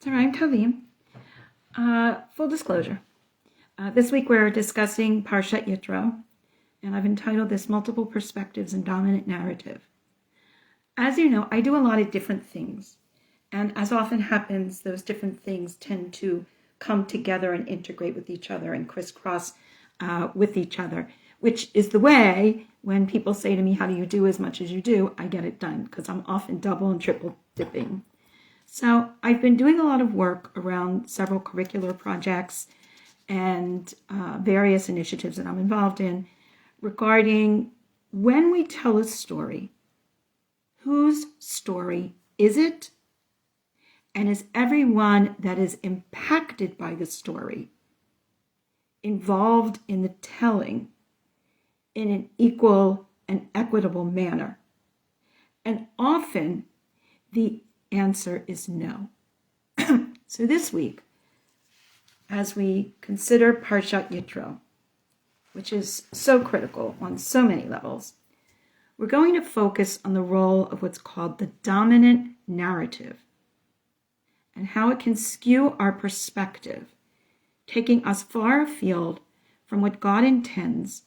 Tzarayim Tovim. Full disclosure. This week we're discussing Parshat Yitro, and I've entitled this Multiple Perspectives and Dominant Narrative. As you know, I do a lot of different things, and as often happens, those different things tend to come together and integrate with each other and crisscross with each other, which is the way when people say to me, how do you do as much as you do? I get it done because I'm often double and triple dipping. So I've been doing a lot of work around several curricular projects and various initiatives that I'm involved in regarding when we tell a story, whose story is it? And is everyone that is impacted by the story involved in the telling in an equal and equitable manner? And often the answer is no. So this week, as we consider Parshat Yitro, which is so critical on so many levels, we're going to focus on the role of what's called the dominant narrative and how it can skew our perspective, taking us far afield from what God intends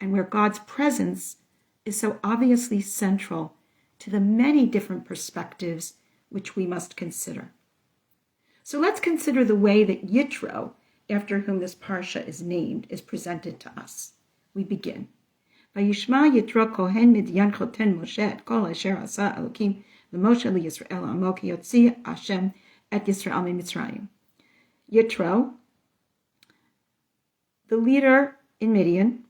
and where God's presence is so obviously central to the many different perspectives which we must consider. So let's consider the way that Yitro, after whom this parsha is named, is presented to us. We begin. Vayishma Yitro Kohen Midian choten Moshe et kol asher asa Elokim l'Moshe liYisrael amo ki yotzi Hashem et Yisrael miMitzrayim. Yitro, the leader in Midian,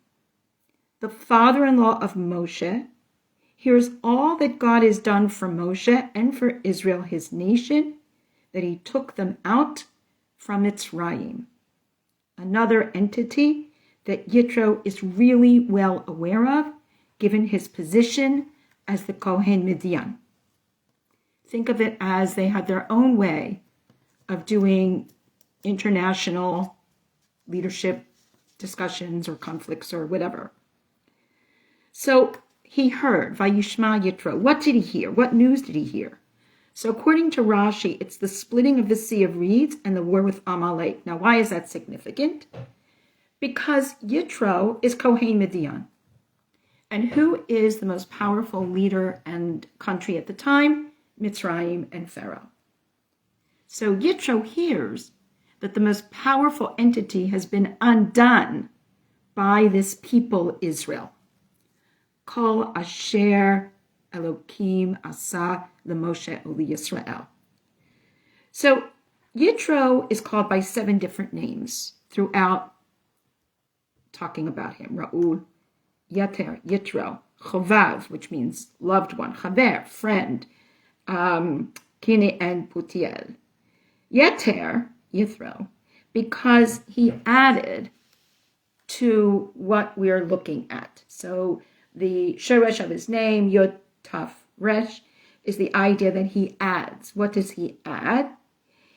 the father-in-law of Moshe, here's all that God has done for Moshe and for Israel, his nation, that he took them out from Mitzrayim. Another entity that Yitro is really well aware of, given his position as the Kohen Midian. Think of it as they had their own way of doing international leadership discussions or conflicts or whatever. So he heard, Vayishma Yitro. What did he hear? What news did he hear? So according to Rashi, it's the splitting of the Sea of Reeds and the war with Amalek. Now, why is that significant? Because Yitro is Kohen Midian. And who is the most powerful leader and country at the time? Mitzrayim and Pharaoh. So Yitro hears that the most powerful entity has been undone by this people, Israel. Kol asher Elokim asa l'Moshe u'liYisrael. So Yitro is called by 7 different names throughout talking about him. Ra'ul, Yater, Yitro, Chovav, which means loved one, Chaver, friend, Kine and Putiel. Yeter, Yithro, because he added to what we're looking at. So the shoresh of his name, Yod Taf Resh, is the idea that he adds. What does he add?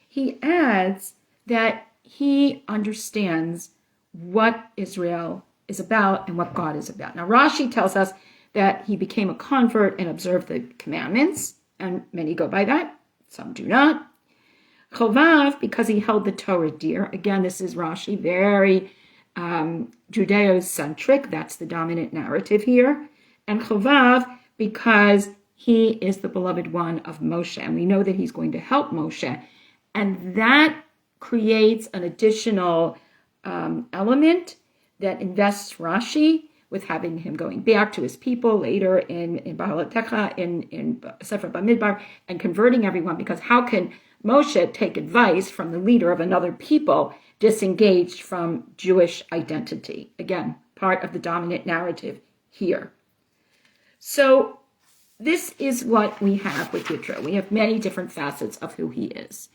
He adds that he understands what Israel is about and what God is about. Now, Rashi tells us that he became a convert and observed the commandments, and many go by that, some do not. Chovav, because he held the Torah dear. Again, this is Rashi, very Judeo-centric. That's the dominant narrative here. And Chovav, because he is the beloved one of Moshe. And we know that he's going to help Moshe. And that creates an additional element that invests Rashi with having him going back to his people later in Bahalatecha, in Sefer Bamidbar, and converting everyone. Because how can Moshe take advice from the leader of another people disengaged from Jewish identity? Again, part of the dominant narrative here. So this is what we have with Yitro. We have many different facets of who he is.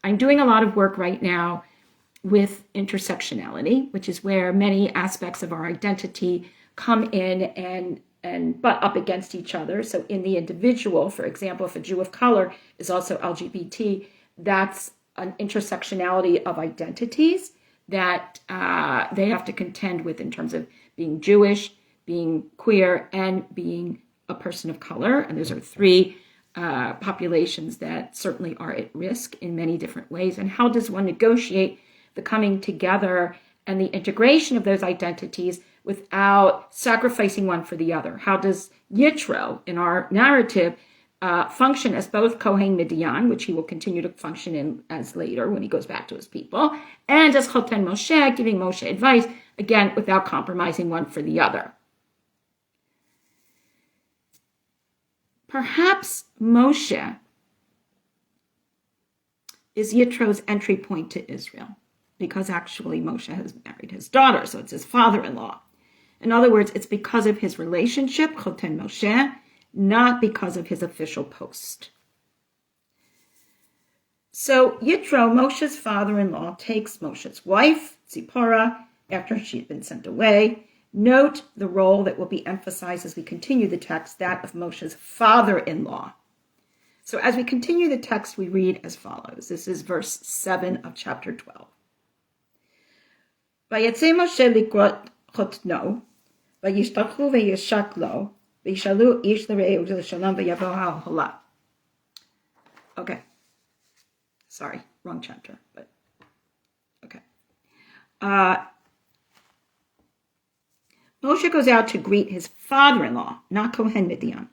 I'm doing a lot of work right now with intersectionality, which is where many aspects of our identity come in and butt up against each other. So in the individual, for example, if a Jew of color is also LGBT, that's an intersectionality of identities that they have to contend with in terms of being Jewish, being queer, and being a person of color. And those are 3 populations that certainly are at risk in many different ways. And how does one negotiate the coming together and the integration of those identities without sacrificing one for the other? How does Yitro, in our narrative, function as both Kohen Midian, which he will continue to function in as later when he goes back to his people, and as Choten Moshe, giving Moshe advice, again, without compromising one for the other? Perhaps Moshe is Yitro's entry point to Israel, because actually Moshe has married his daughter, so it's his father-in-law. In other words, it's because of his relationship, Choten Moshe, not because of his official post. So Yitro, Moshe's father-in-law, takes Moshe's wife, Zipporah, after she'd been sent away. Note the role that will be emphasized as we continue the text, that of Moshe's father-in-law. So as we continue the text, we read as follows. This is verse 7 of chapter 12. Vayetze Moshe likrot chotno, vayishtachu vayishak lo, vayishalu ish l're'eu l'shalom vayavo ha'olah. Okay. Sorry, wrong chapter, but okay. Moshe goes out to greet his father-in-law, not Kohen Midian.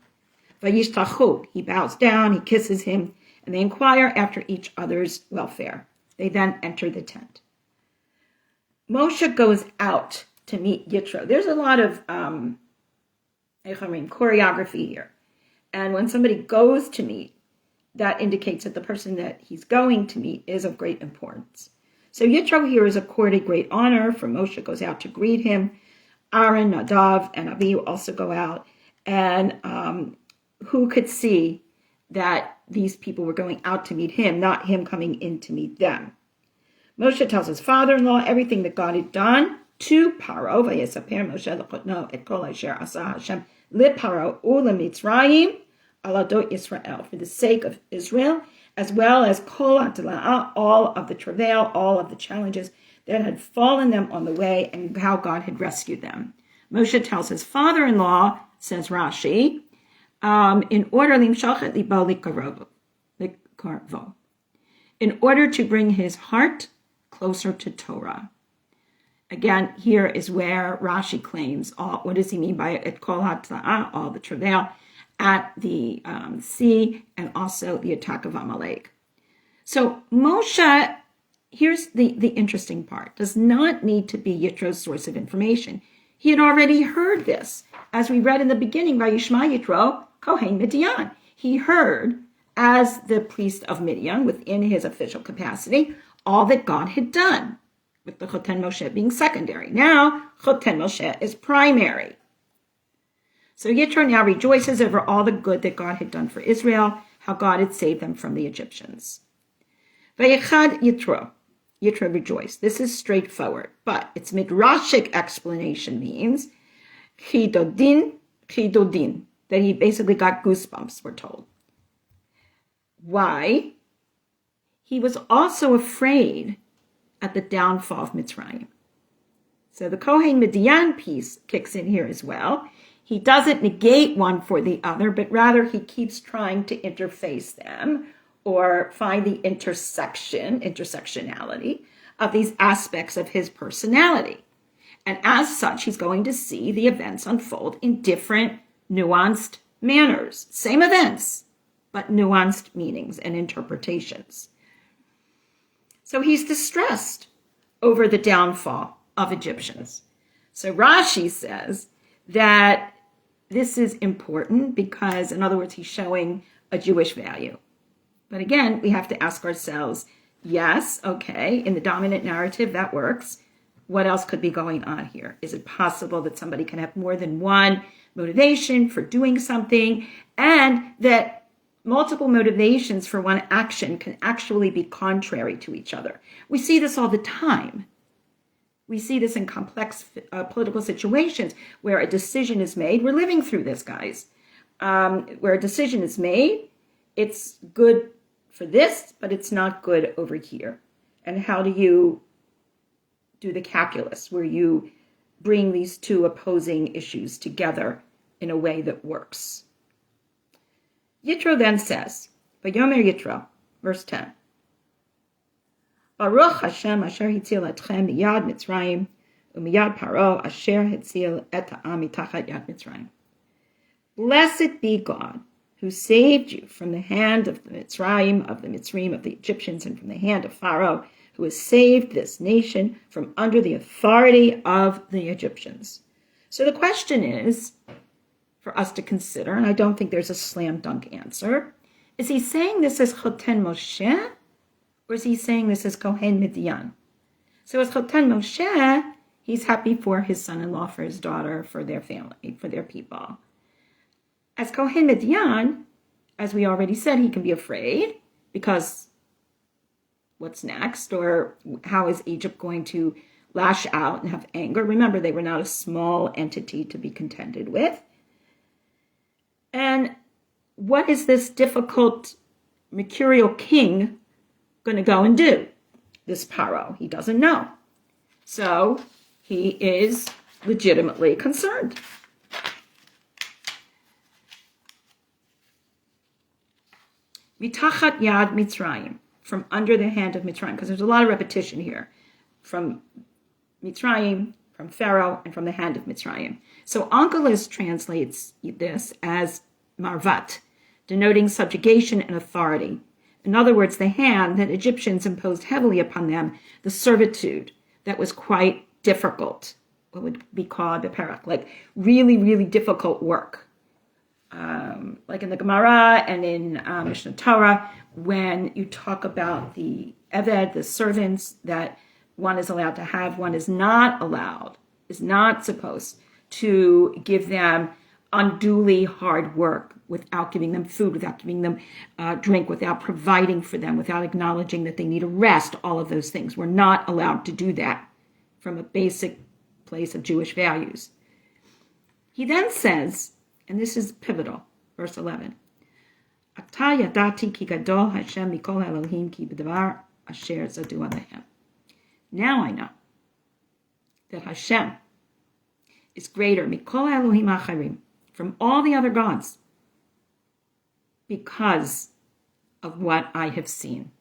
Vayishtachu, he bows down, he kisses him, and they inquire after each other's welfare. They then enter the tent. Moshe goes out to meet Yitro. There's a lot of choreography here. And when somebody goes to meet, that indicates that the person that he's going to meet is of great importance. So Yitro here is accorded great honor, for Moshe goes out to greet him. Aaron, Nadav, and Abihu also go out. And who could see that these people were going out to meet him, not him coming in to meet them? Moshe tells his father-in-law everything that God had done to Paro. Vayesaper Moshe l'chotno et kol asher asa Hashem liParo u'lemitzrayim aladot Yisrael, for the sake of Israel, as well as kol ha'tela'ah, all of the travail, all of the challenges that had fallen them on the way, and how God had rescued them. Moshe tells his father-in-law, says Rashi, in order in order to bring his heart closer to Torah. Again, here is where Rashi claims, what does he mean by et kol ha'tla'ah, all the travail at the sea, and also the attack of Amalek. So Moshe, here's the interesting part, does not need to be Yitro's source of information. He had already heard this. As we read in the beginning by Yishma Yitro, Kohen Midian. He heard, as the priest of Midian, within his official capacity, all that God had done, with the Choten Moshe being secondary. Now, Choten Moshe is primary. So Yitro now rejoices over all the good that God had done for Israel, how God had saved them from the Egyptians. Vayechad Yitro. Yitro rejoiced. This is straightforward, but its midrashic explanation means chidodin, that he basically got goosebumps, we're told. Why? He was also afraid at the downfall of Mitzrayim. So the Kohen Midian piece kicks in here as well. He doesn't negate one for the other, but rather he keeps trying to interface them or find the intersectionality of these aspects of his personality. And as such, he's going to see the events unfold in different nuanced manners. Same events, but nuanced meanings and interpretations. So he's distressed over the downfall of Egyptians. So Rashi says that this is important because, in other words, he's showing a Jewish value. But again, we have to ask ourselves, yes, okay, in the dominant narrative, that works. What else could be going on here? Is it possible that somebody can have more than one motivation for doing something, and that multiple motivations for one action can actually be contrary to each other? We see this all the time. We see this in complex political situations where a decision is made. We're living through this, guys. Where a decision is made, it's good for this, but it's not good over here. And how do you do the calculus where you bring these two opposing issues together in a way that works? Yitro then says, Vayomer Yitro, verse 10, Baruch Hashem asher hitzil etchem miyad Mitzrayim, umiyad Paro asher hitzil et ha'am mitachat yad Mitzrayim. Blessed be God, who saved you from the hand of the Mitzrayim, of the Egyptians, and from the hand of Pharaoh, who has saved this nation from under the authority of the Egyptians. So the question is, for us to consider, and I don't think there's a slam dunk answer, is he saying this as Choten Moshe, or is he saying this as Kohen Midian? So as Choten Moshe, he's happy for his son-in-law, for his daughter, for their family, for their people. As Kohen Midian, as we already said, he can be afraid because what's next, or how is Egypt going to lash out and have anger? Remember, they were not a small entity to be contended with. And what is this difficult mercurial king going to go and do? This Paro, he doesn't know. So he is legitimately concerned. Mitachat yad Mitzrayim, from under the hand of Mitzrayim, because there's a lot of repetition here. From Mitzrayim, from Pharaoh, and from the hand of Mitzrayim. So Onkelos translates this as marvat, denoting subjugation and authority. In other words, the hand that Egyptians imposed heavily upon them, the servitude that was quite difficult, what would be called the parak, like really, really difficult work. Like in the Gemara and in Mishnah Torah, when you talk about the Eved, the servants that one is allowed to have, one is not allowed, is not supposed to give them unduly hard work without giving them food, without giving them drink, without providing for them, without acknowledging that they need a rest, all of those things. We're not allowed to do that from a basic place of Jewish values. He then says, and this is pivotal, verse 11, Ata yadati ki gadol Hashem mikol Elohim ki b'davar asher zadu alehem. Now I know that Hashem is greater mikol Elohim acharim, from all the other gods, because of what I have seen.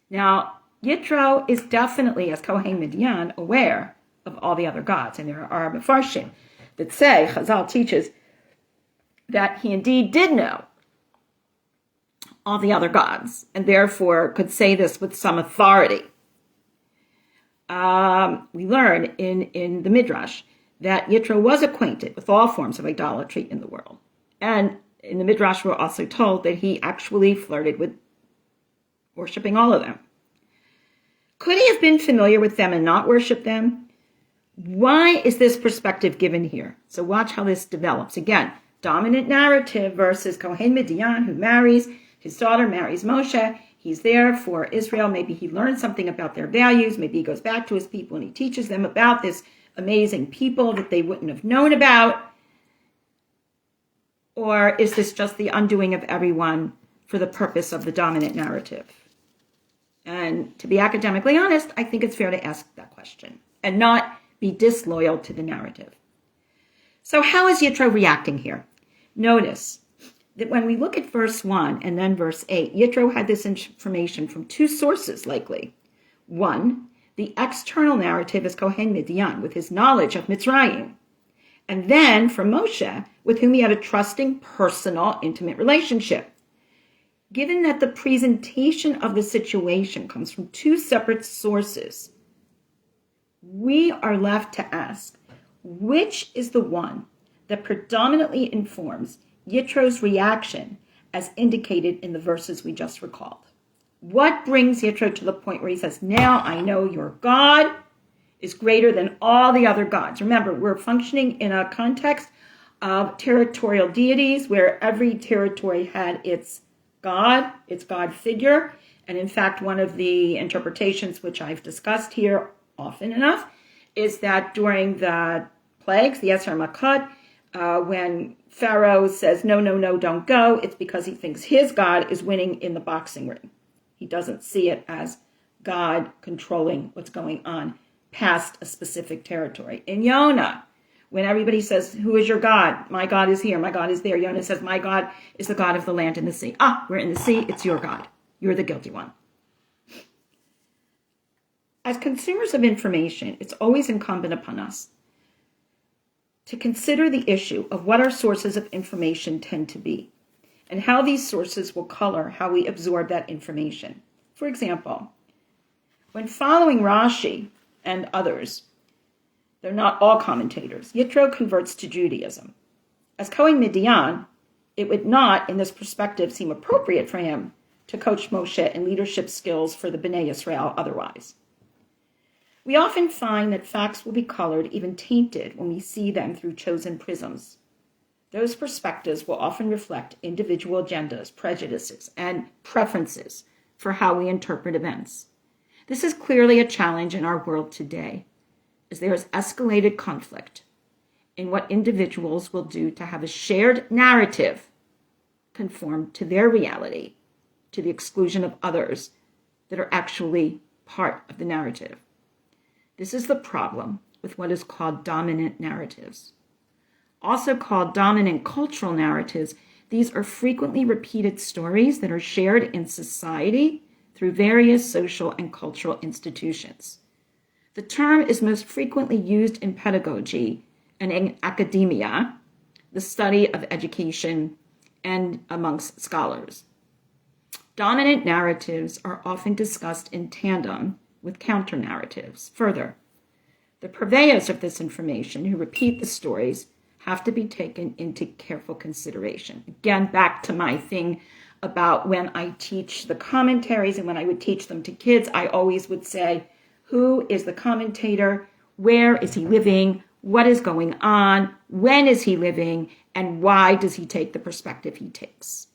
Now, Yitro is definitely, as Kohen Midian, aware of all the other gods, and there are Mefarshim that say, Chazal teaches, that he indeed did know all the other gods, and therefore could say this with some authority. We learn in the Midrash that Yitro was acquainted with all forms of idolatry in the world. And in the Midrash, we're also told that he actually flirted with worshiping all of them. Could he have been familiar with them and not worship them? Why is this perspective given here? So watch how this develops. Again, dominant narrative versus Kohen Midian, who marries, his daughter marries Moshe. He's there for Israel. Maybe he learned something about their values. Maybe he goes back to his people and he teaches them about this amazing people that they wouldn't have known about. Or is this just the undoing of everyone for the purpose of the dominant narrative? And to be academically honest, I think it's fair to ask that question and not be disloyal to the narrative. So how is Yitro reacting here? Notice that when we look at verse 1 and then verse 8, Yitro had this information from two sources, likely. One, the external narrative is Kohen Midian, with his knowledge of Mitzrayim. And then from Moshe, with whom he had a trusting, personal, intimate relationship. Given that the presentation of the situation comes from two separate sources, we are left to ask, which is the one that predominantly informs Yitro's reaction as indicated in the verses we just recalled? What brings Yitro to the point where he says, now I know your God is greater than all the other gods? Remember, we're functioning in a context of territorial deities where every territory had its God figure. And in fact, one of the interpretations which I've discussed here often enough is that during the plagues, the Eser Makot, when Pharaoh says, no, don't go, it's because he thinks his God is winning in the boxing ring. He doesn't see it as God controlling what's going on past a specific territory. In Yonah, When everybody says, who is your God? My God is here. My God is there. Yonah says, my God is the God of the land and the sea. We're in the sea. It's your God. You're the guilty one. As consumers of information, it's always incumbent upon us to consider the issue of what our sources of information tend to be and how these sources will color how we absorb that information. For example, when following Rashi and others, they're not all commentators, Yitro converts to Judaism. As Kohen Midian, it would not, in this perspective, seem appropriate for him to coach Moshe in leadership skills for the Bnei Israel otherwise. We often find that facts will be colored, even tainted, when we see them through chosen prisms. Those perspectives will often reflect individual agendas, prejudices, and preferences for how we interpret events. This is clearly a challenge in our world today, as there is escalated conflict in what individuals will do to have a shared narrative conform to their reality, to the exclusion of others that are actually part of the narrative. This is the problem with what is called dominant narratives. Also called dominant cultural narratives, these are frequently repeated stories that are shared in society through various social and cultural institutions. The term is most frequently used in pedagogy and in academia, the study of education, and amongst scholars. Dominant narratives are often discussed in tandem with counter-narratives. Further, the purveyors of this information who repeat the stories have to be taken into careful consideration. Again, back to my thing about when I teach the commentaries and when I would teach them to kids, I always would say, who is the commentator? Where is he living? What is going on? When is he living? And why does he take the perspective he takes?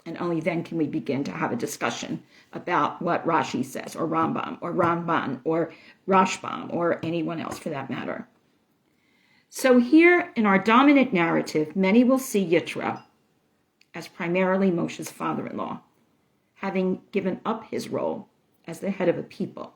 And only then can we begin to have a discussion about what Rashi says, or Rambam, or Ramban, or Rashbam, or anyone else for that matter. So here in our dominant narrative, many will see Yitro as primarily Moshe's father-in-law, having given up his role as the head of a people.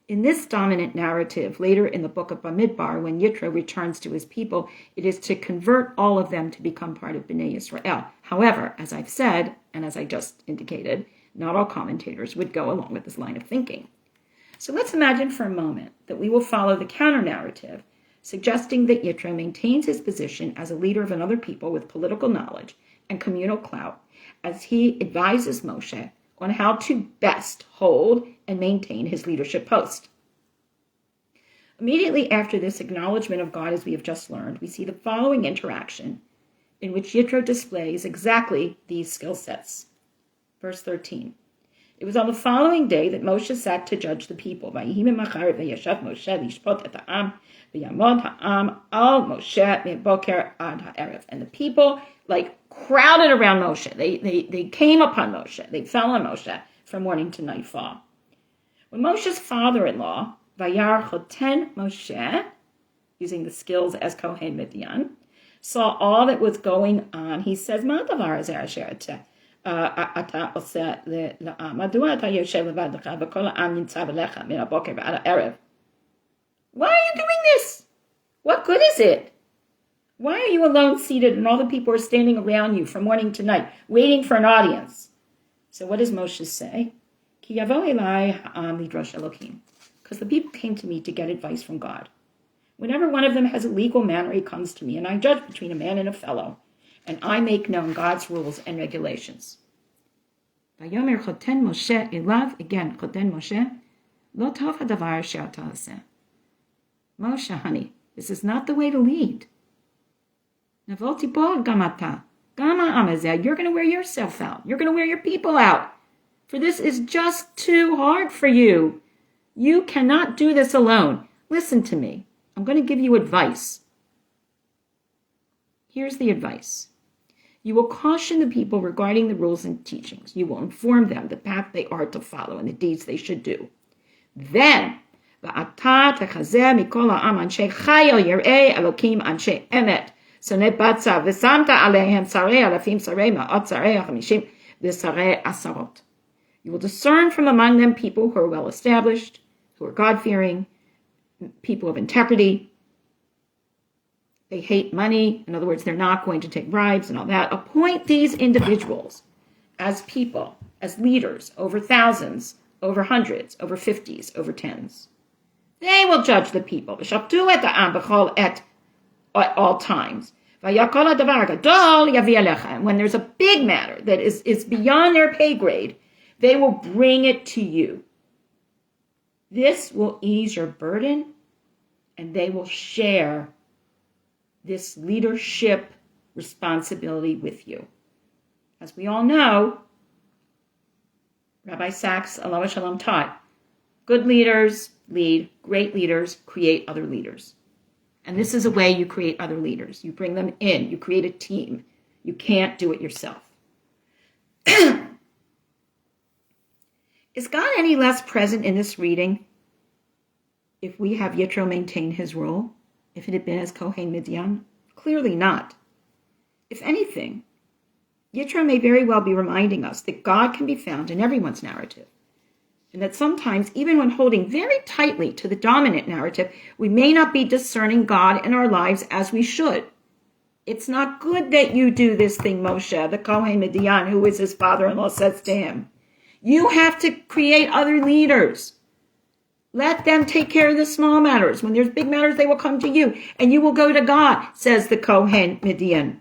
In this dominant narrative, later in the book of Bamidbar, when Yitro returns to his people, it is to convert all of them to become part of Bnei Israel. However, as I've said, and as I just indicated, not all commentators would go along with this line of thinking. So let's imagine for a moment that we will follow the counter-narrative, suggesting that Yitro maintains his position as a leader of another people with political knowledge and communal clout, as he advises Moshe on how to best hold and maintain his leadership post. Immediately after this acknowledgement of God, as we have just learned, we see the following interaction in which Yitro displays exactly these skill sets. Verse 13. It was on the following day that Moshe sat to judge the people. And the people crowded around Moshe. They came upon Moshe. They fell on Moshe from morning to nightfall. When Moshe's father-in-law, Vayar Choten Moshe, using the skills as Kohen Midian, saw all that was going on, he says, why are you doing this? What good is it? Why are you alone seated and all the people are standing around you from morning to night, waiting for an audience? So what does Moshe say? Because the people came to me to get advice from God. Whenever one of them has a legal matter, he comes to me, and I judge between a man and a fellow, and I make known God's rules and regulations. Vayomer Choten Moshe elav, again, Choten Moshe, lo tov hadavar she'ata aseh. Moshe, honey, this is not the way to lead. Navolti bol gamata, gama amazeh, you're going to wear yourself out. You're going to wear your people out. For this is just too hard for you. You cannot do this alone. Listen to me. I'm going to give you advice. Here's the advice. You will caution the people regarding the rules and teachings. You will inform them the path they are to follow and the deeds they should do. Then, va'ata techazeh mikol ha'am anshe chayil yirei Elokim anshe emet. Sonei batza v'samta alehem sarei alafim sarei ma'ot sarei ha'chamishim v'sarei asarot. You will discern from among them people who are well established, who are God-fearing, people of integrity, They hate money. In other words, they're not going to take bribes and all that. Appoint these individuals as people, as leaders over thousands, over hundreds, over 50s, over 10s. They will judge the people. At all times. And when there's a big matter that is beyond their pay grade, they will bring it to you. This will ease your burden, and they will share this leadership responsibility with you. As we all know, Rabbi Sachs, Alav Shalom, taught, good leaders lead, great leaders create other leaders. And this is a way you create other leaders. You bring them in. You create a team. You can't do it yourself. Is God any less present in this reading if we have Yitro maintain his role, if it had been as Kohen Midian? Clearly not. If anything, Yitro may very well be reminding us that God can be found in everyone's narrative, and that sometimes, even when holding very tightly to the dominant narrative, we may not be discerning God in our lives as we should. It's not good that you do this thing, Moshe, the Kohen Midian, who is his father-in-law, says to him. You have to create other leaders. Let them take care of the small matters. When there's big matters, they will come to you, and you will go to God, says the Kohen Midian.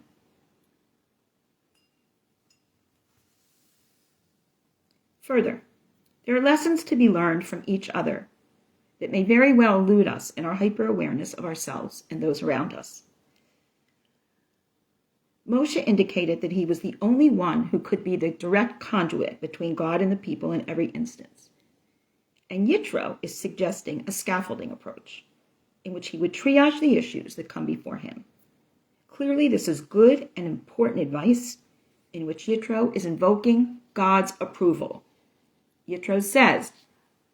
Further, there are lessons to be learned from each other that may very well elude us in our hyper-awareness of ourselves and those around us. Moshe indicated that he was the only one who could be the direct conduit between God and the people in every instance. And Yitro is suggesting a scaffolding approach in which he would triage the issues that come before him. Clearly, this is good and important advice in which Yitro is invoking God's approval. Yitro says,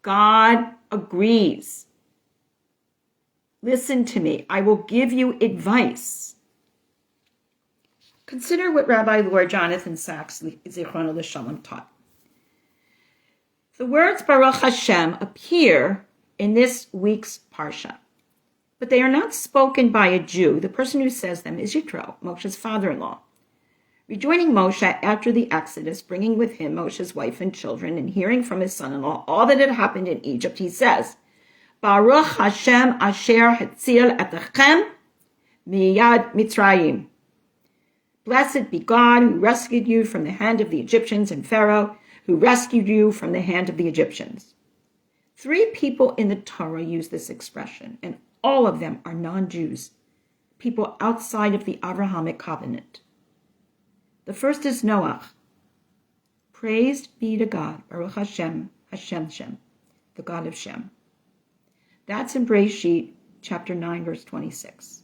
God agrees. Listen to me. I will give you advice. Consider what Rabbi Lord Jonathan Sachs, Zichrono L'Shalom, taught. The words Baruch Hashem appear in this week's Parshat, but they are not spoken by a Jew. The person who says them is Yitro, Moshe's father-in-law. Rejoining Moshe after the Exodus, bringing with him Moshe's wife and children, and hearing from his son-in-law all that had happened in Egypt, he says, Baruch Hashem asher hatzil etechem miyad Mitzrayim. Blessed be God who rescued you from the hand of the Egyptians, and Pharaoh who rescued you from the hand of the Egyptians. 3 people in the Torah use this expression, and all of them are non-Jews, people outside of the Abrahamic covenant. The first is Noach. Praised be to God, Baruch Hashem, Hashem, the God of Shem. That's in Bereshit, chapter 9, verse 26.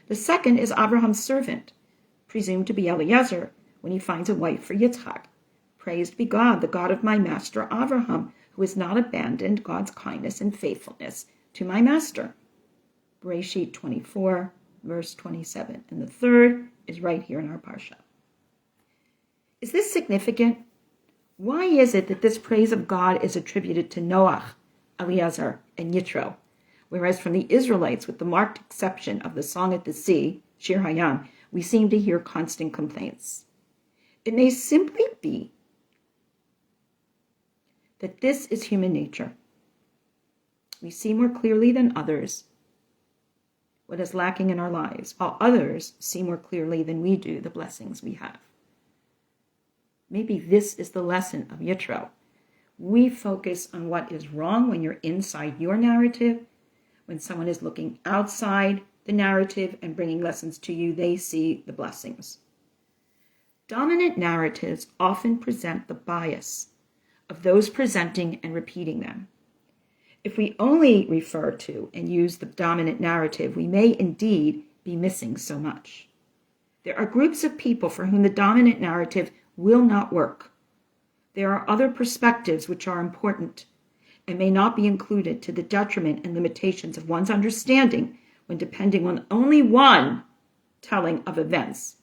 The second is Abraham's servant, presumed to be Eliezer, when he finds a wife for Yitzchak. Praised be God, the God of my master Abraham, who has not abandoned God's kindness and faithfulness to my master. Bereshit 24, verse 27. And the third is right here in our Parsha. Is this significant? Why is it that this praise of God is attributed to Noach, Eliezer, and Yitro, whereas from the Israelites, with the marked exception of the Song at the Sea, Shir Hayam, we seem to hear constant complaints? It may simply be that this is human nature. We see more clearly than others what is lacking in our lives, while others see more clearly than we do the blessings we have. Maybe this is the lesson of Yitro. We focus on what is wrong when you're inside your narrative. When someone is looking outside the narrative and bringing lessons to you, they see the blessings. Dominant narratives often present the bias of those presenting and repeating them. If we only refer to and use the dominant narrative, we may indeed be missing so much. There are groups of people for whom the dominant narrative will not work. There are other perspectives which are important and may not be included, to the detriment and limitations of one's understanding when depending on only one telling of events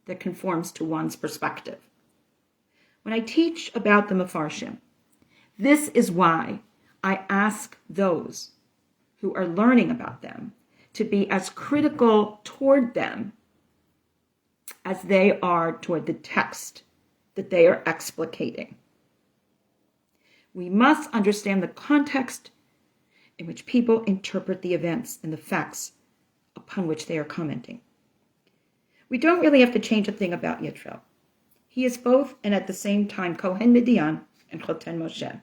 that conforms to one's perspective. When I teach about the Mefarshim, this is why I ask those who are learning about them to be as critical toward them as they are toward the text that they are explicating. We must understand the context in which people interpret the events and the facts upon which they are commenting. We don't really have to change a thing about Yitro. He is both and at the same time Kohen Midian and Choten Moshe.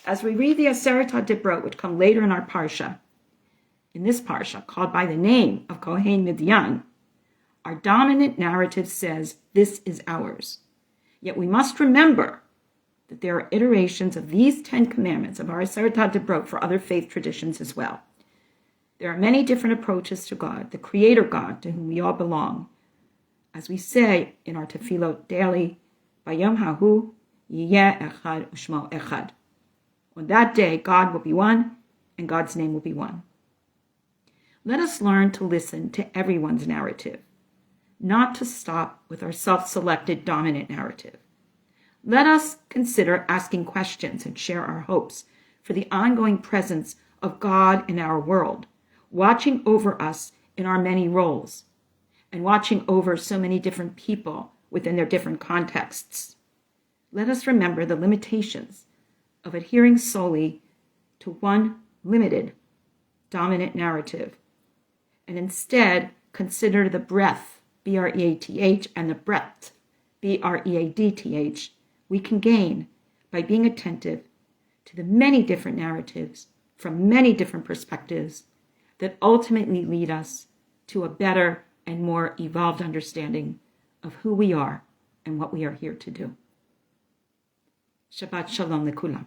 As we read the Aseret HaDibrot, which come later in our Parsha, in this Parsha, called by the name of Kohen Midian, our dominant narrative says this is ours. Yet we must remember that there are iterations of these 10 commandments of our Aseret HaDibrot for other faith traditions as well. There are many different approaches to God, the Creator God to whom we all belong. As we say in our tefillot daily, Bayom Hahu Yiyeh Echad Ushmo Echad. On that day, God will be one, and God's name will be one. Let us learn to listen to everyone's narrative, not to stop with our self-selected dominant narrative. Let us consider asking questions and share our hopes for the ongoing presence of God in our world, watching over us in our many roles, and watching over so many different people within their different contexts. Let us remember the limitations of adhering solely to one limited, dominant narrative, and instead consider the breadth, B-R-E-A-T-H, and the breadth, B-R-E-A-D-T-H, we can gain by being attentive to the many different narratives from many different perspectives that ultimately lead us to a better and more evolved understanding of who we are and what we are here to do. Shabbat Shalom Lekulam.